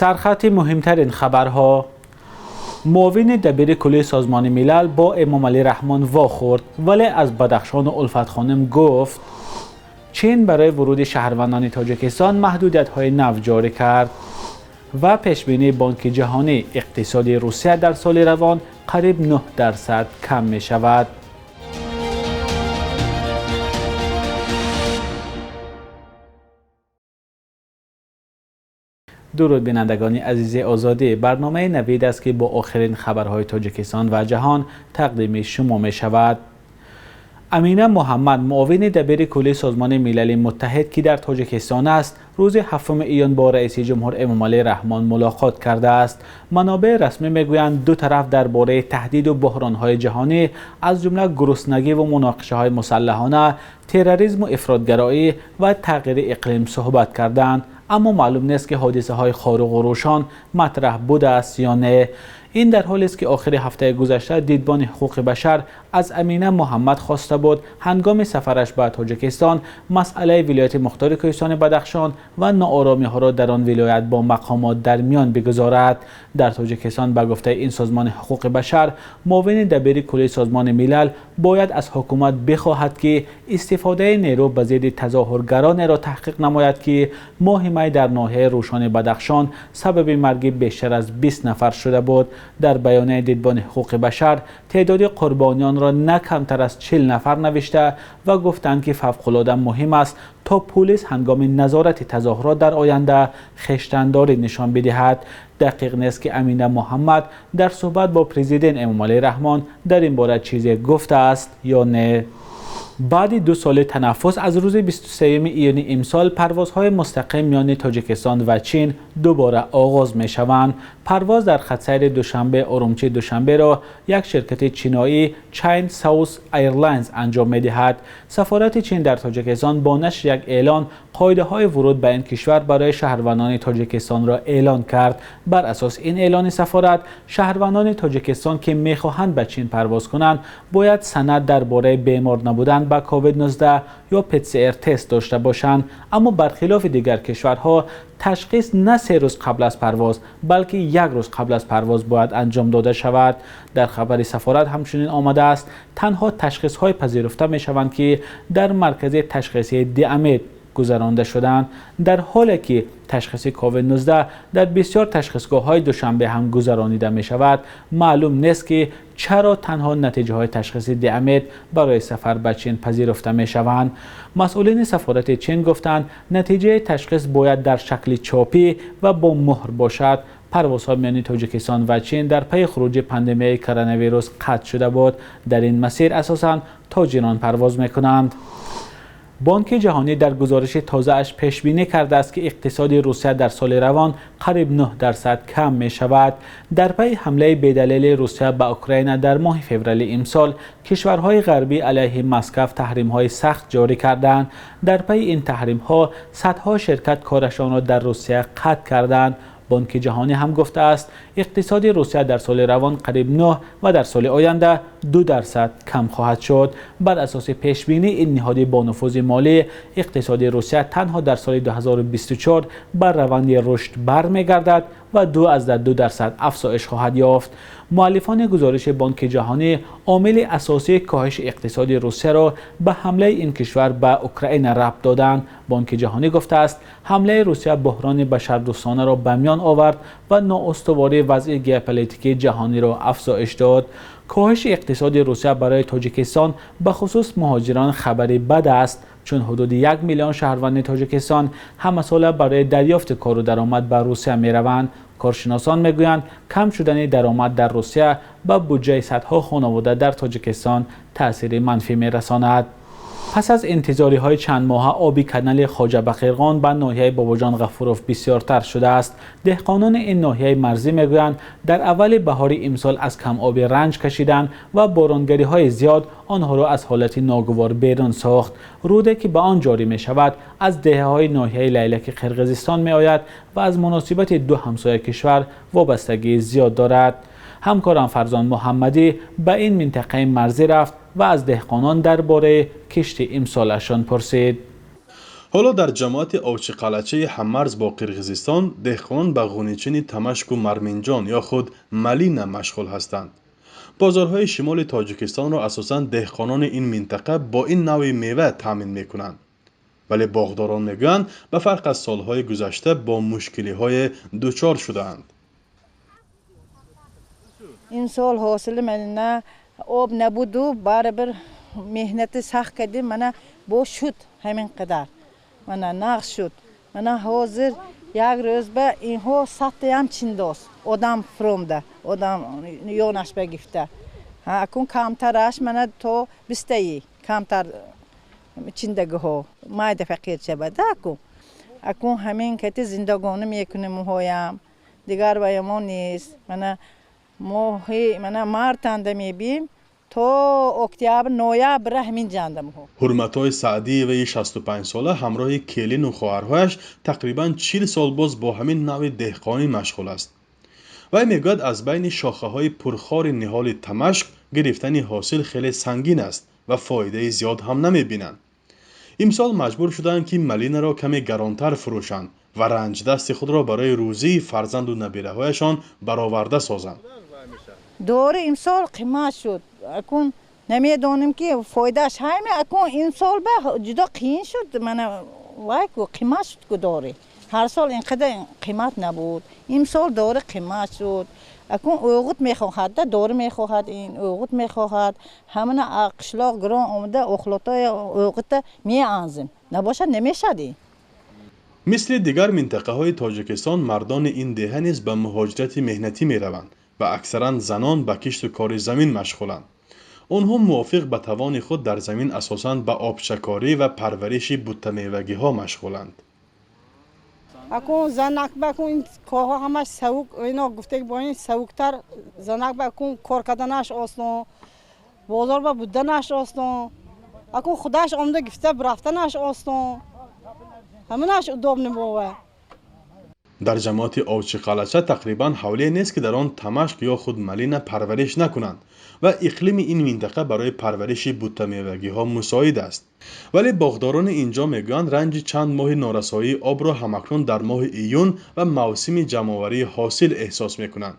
سرخط مهمترین خبرها: معاون دبیر کل سازمان ملل با امام علی رحمان واخورد، ولی از بدخشان و الفت خانم گفت چین برای ورود شهروندان تاجیکستان محدودیت‌های نو جاری کرد و پیشبینی بانک جهانی اقتصاد روسیه در سال روان قریب 9% کم می شود. درود بینندگان عزیز آزادی، برنامه نوید است که با آخرین خبرهای تاجیکستان و جهان تقدیم شما می شود. امینه محمد، معاون دبیر کل سازمان ملل متحد که در تاجیکستان است، روز 7 ایان با رئیس جمهور امام علی رحمان ملاقات کرده است. منابع رسمی میگویند دو طرف درباره تهدید و بحران‌های جهانی از جمله گرسنگی و مناقشه‌های مسلحانه، تروریسم و افراطگرایی و تغییر اقلیم صحبت کردند، اما معلوم نیست که حادثه‌های خارق و روشن مطرح بوده است یا نه. این در حالی است که آخر هفته گذشته دیدبان حقوق بشر از امینه محمد خواسته بود هنگام سفرش به تاجیکستان مسئله ولایت مختار کوهستان بدخشان و ناآرامی‌ها را در آن ولایت با مقامات در میان بگذارد. در تاجیکستان به گفته این سازمان حقوق بشر، معاون دبیر کل سازمان ملل باید از حکومت بخواهد که استفاده نیرو به ضد تظاهرگران را تحقیق نماید که ماه می در ناحیه روشان بدخشان سبب مرگ بیشتر از 20 نفر شده بود. در بیانیه دیدبان حقوق بشر تعداد قربانیان را نه کمتر از 40 نفر نوشته و گفتند که فوق‌العاده مهم است تا پلیس هنگام نظارت تظاهرات در آینده خویشتن‌داری نشان بدهد. دقیق نیست که امینه محمد در صحبت با پرزیدنت امام علی رحمان در این باره چیزی گفته است یا نه. بعد 2 سال تنفس از روز 23 ایان امسال پروازهای مستقیم میان تاجیکستان و چین دوباره آغاز می شوند. پرواز در خط سیر دوشنبه ارومچی دوشنبه را یک شرکت چینایی چین ساوث ایرلاینز انجام می دهد. سفارت چین در تاجیکستان با نشر یک اعلان قاعده های ورود به این کشور برای شهروندان تاجیکستان را اعلان کرد. بر اساس این اعلان سفارت، شهروندان تاجیکستان که می خواهند به چین پرواز کنند باید سند درباره بیمار نبودن با کووید 19 یا PCR تست داشته باشند، اما برخلاف دیگر کشورها تشخیص نه 3 روز قبل از پرواز بلکه 1 روز قبل از پرواز باید انجام داده شود. در خبر سفارت همچنین آمده است تنها تشخیص های پذیرفته می شوند که در مرکز تشخیصی دیامید گذرانده شدند، در حالی که تشخیص کووید 19 در بسیار تشخیصگاه های دوشنبه هم گذرانیده می شود. معلوم نیست که چرا تنها نتیجه های تشخیص دیامید برای سفر به چین پذیرفته می شوند. مسئولین سفارت چین گفتند نتیجه تشخیص باید در شکل چاپی و با مهر باشد. پروازها میان تاجیکستان و چین در پی خروج پاندمی کرونا ویروس قطع شده بود. در این مسیر اساساً تاجران پرواز می کنند. بانک جهانی در گزارش تازه‌اش پیش بینی کرده است که اقتصاد روسیه در سال روان قریب 9% کم می شود. در پی حمله بی‌دلیل روسیه به اوکراین در ماه فوریه امسال، کشورهای غربی علیه مسکو تحریم‌های سخت جاری کردند. در پی این تحریم‌ها صدها شرکت کارشان را در روسیه قطع کردند. بانک جهانی هم گفته است اقتصاد روسیه در سال روان قریب 9 و در سال آینده 2% کم خواهد شد. بر اساس پیشبینی این نهاد با نفوذ مالی، اقتصاد روسیه تنها در سال 2024 بر روند رشد برمیگردد و 2% افزایش خواهد یافت. مؤلفان گزارش بانک جهانی عامل اساسی کاهش اقتصاد روسیه را به حمله این کشور به اوکراین ربط دادند. بانک جهانی گفته است حمله روسیه بحران بشردوستانه را به میان آورد و نااستواری وضع ژئوپلیتیکی جهانی را افزایش داد. کاهش اقتصاد روسیه برای تاجیکستان به خصوص مهاجران خبری بد است، چون حدود 1 میلیون شهروند تاجیکستان همه ساله برای دریافت کار و درآمد به روسیه می روند. کارشناسان میگویند کم شدن درآمد در روسیه به بودجه صدها خانواده در تاجیکستان تأثیر منفی می رساند. پس از انتظاری‌های چند ماه، آب کانال خواجه بخیرخان به ناحیه باباجان غفوروف بسیارتر شده است. دهقانان این ناحیه مرزی میگویند در اول بهار امسال از کم آب رنج کشیدند و بارانگری‌های زیاد آنها را از حالت ناگوار بیرون ساخت. رودی که به آن جاری می شود از دهه‌های ناحیه لیلک قرقیزستان می آید و از مناسبت دو همسایه کشور وابستگی زیاد دارد. همکارم فرزان محمدی به این منطقه مرزی رفت و از دهقانان درباره کشت امسالشان پرسید. حالا در جماعت اوچی قلچه هممرز با قرغیزستان دهقانان به غونیچین تمشک و مرمنجان یا خود ملینا مشغول هستند. بازارهای شمال تاجیکستان را اساساً دهقانان این منطقه با این نوع میوه تامین میکنند. ولی باغداران میگویند به فرق از سالهای گذشته با مشکلی‌های دچار شده‌اند. این سال حاصل ملینا آب نبود و برابر مهنت سخت کردیم من با شد همین قدر من نقص شد من حاضر یک روز به اینها سطح هم چنداست آدم فرومده آدم یونش بگفته اکون کمترش من تو بستایی کمتر چندگه ها مایده فقیر چه بده اکون همین که زندگانه میکنم هایم دیگر بایمون نیست من مارتنده میبیم تا اکتبر نوامبر همین جاندم ها. حرمتای سعدی و 65 ساله همراه کلین و خواهرهایش تقریباً 40 سال باز با همین نوع دهقانی مشغول است. وی میگوید از بین شاخه های پرخار نهال تمشک گرفتن حاصل خیلی سنگین است و فایده زیاد هم نمیبینند. امسال مجبور شدند که ملینا را کمی گرانتر فروشند و رنج دست خود را برای روزی فرزند و نبیره هایشان برآورده سازند. دور امسال قیمت شد. اکون نمیدونم که فایدهش همه اکون امسال به جدا قیمت شد من وای کو قیمت شد که داره. هر سال اینقدر قیمت نبود. امسال دور قیمت شد. اکون اوقات میخواهد دور میخواهد این اوقات میخواهد همون اقشلاق گران آمده اخلاطای اوقات میانزن نباشه نمیشدی. مثل دیگر منطقه های تاجیکستان مردان این دهه نیز به مهاجرت مهنتی می روند و اکثرا زنان به کشت و کار زمین مشغولند. آنها موافق به توان خود در زمین اساساً به آبشکاری و پرورش بوته میوگی ها مشغولند. اکون زنک بکن کارها همش سوق اینا گفته که با این سوقتر زنک بکن کار کردنش آسان بازار با بودنش آسان اکون خودش آمده گفته برفتنش آسان همونش اداب نبوه. در جماعت اوچی قلچه تقریباً حوله نیست که در آن تمشک یا خود ملینا پرورش نکنند و اقلیم این منطقه برای پرورش بوته میوگی ها مساعد است. ولی باغداران اینجا میگویند رنج چند ماه نارسایی آب را همکنون در ماه ایون و موسم جمع‌آوری حاصل احساس میکنند.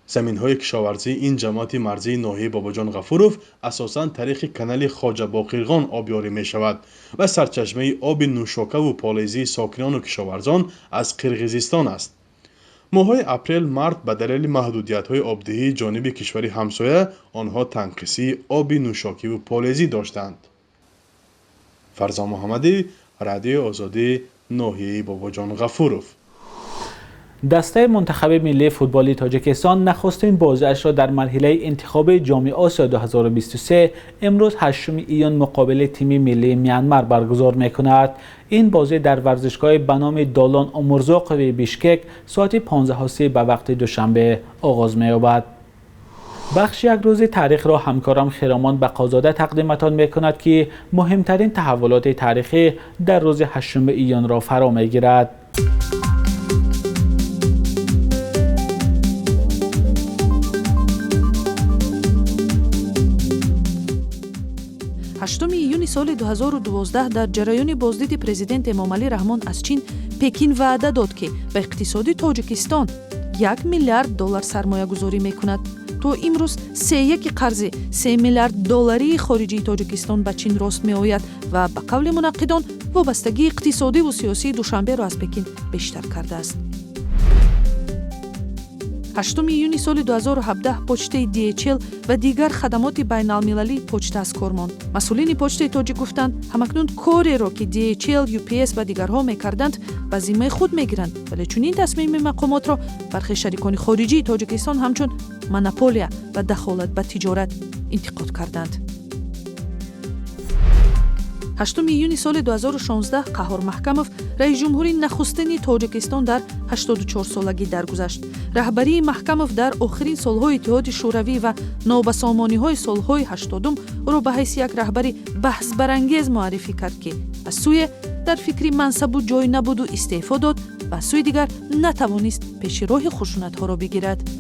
زمین های کشاورزی این جماعت مرزی ناحیه باباجان غفوروف اساساً طریق کانال خواجه باقرگان آبیاری می شود و سرچشمه آب نوشاکه و پالیزی ساکنان و کشاورزان از قرغیزستان است. ماهای اپریل مارت به دلیل محدودیت های آبدهی جانب کشور همسایه آنها تنقیصی آب نوشاکی و پالیزی داشتند. فرزان محمدی، رادیو آزادی، ناحیه باباجان غفوروف. دسته منتخب ملی فوتبال تاجیکستان نخستین بازیش را در مرحله انتخاب جام آسیا 2023 امروز 8 ایون مقابل تیم ملی میانمار برگزار می‌کند. این بازی در ورزشگاه به نام دالان امورزاق و بیشکک ساعت 15:30 به وقت دوشنبه آغاز می‌یابد. بخش یک روز تاریخ را همکارم خیرامان بقازاده تقدیمتان می‌کند که مهمترین تحولات تاریخی در روز 8 ایون را فرا می‌گیرد. 8 ایون سال 2012 در جریان بازدید پرزیدنت امامعلی رحمان از چین پکین وعده داد که به اقتصاد تاجیکستان 1 میلیارد دلار سرمایه گذاری میکند. تا امروز 3.1 قرض 3 میلیارد دلاری خارجی تاجیکستان به چین راست می آید و به قول منقدان وابستگی اقتصادی و سیاسی دوشنبه را از پکین بیشتر کرده است. 8 ایون سال 2017 پوچته DHL و دیگر خدمات بین المللی پوچته از کار ماند. مسئولین پوچته تاجیک گفتند همکنون کاری را که DHL، UPS و دیگرها میکردند به ذمه خود میگیرند، ولی چون این تصمیم مقامات را برخی شریکان خارجی تاجیکستان همچون مونوپولیا و دخالت به تجارت انتقاد کردند. 8 ایون سال 2016 قهار محکمов رئیس جمهوری نخستین تاجیکستان در 84 سالگی درگذشت. رهبری محکمов در آخرین سالهای اتحاد شوروی و نابسامانی‌های سالهای 80 او را به حیث یک رهبری بحث برانگیز معرفی کرد که از سوی در فکری منصب و جای نبود و استعفا داد و از سوی دیگر نتوانست پیش راه خشونت‌ها را بگیرد.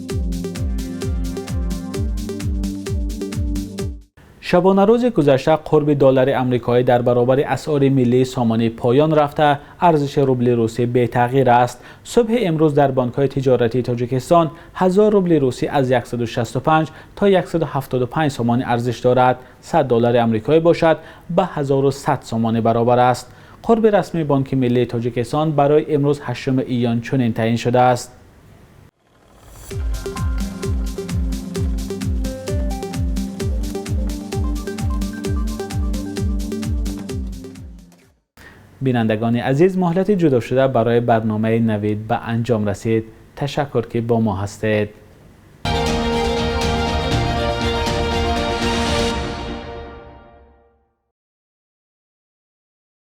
شبانه روز گذشته قرب دلار آمریکایی در برابر اسعار ملی سامانه پایان رفته ارزش روبل روسی به تغییر است. صبح امروز در بانک‌های تجارتی تاجیکستان 1000 روبل روسی از 165 تا 175 سامان ارزش دارد. 100 دلار آمریکایی باشد به 1100 سامان برابر است. قرب رسمی بانک ملی تاجیکستان برای امروز 8 ایان چنین تعیین شده است. بینندگان عزیز، مهلت جدا شده برای برنامه نوید به انجام رسید. تشکر که با ما هستید.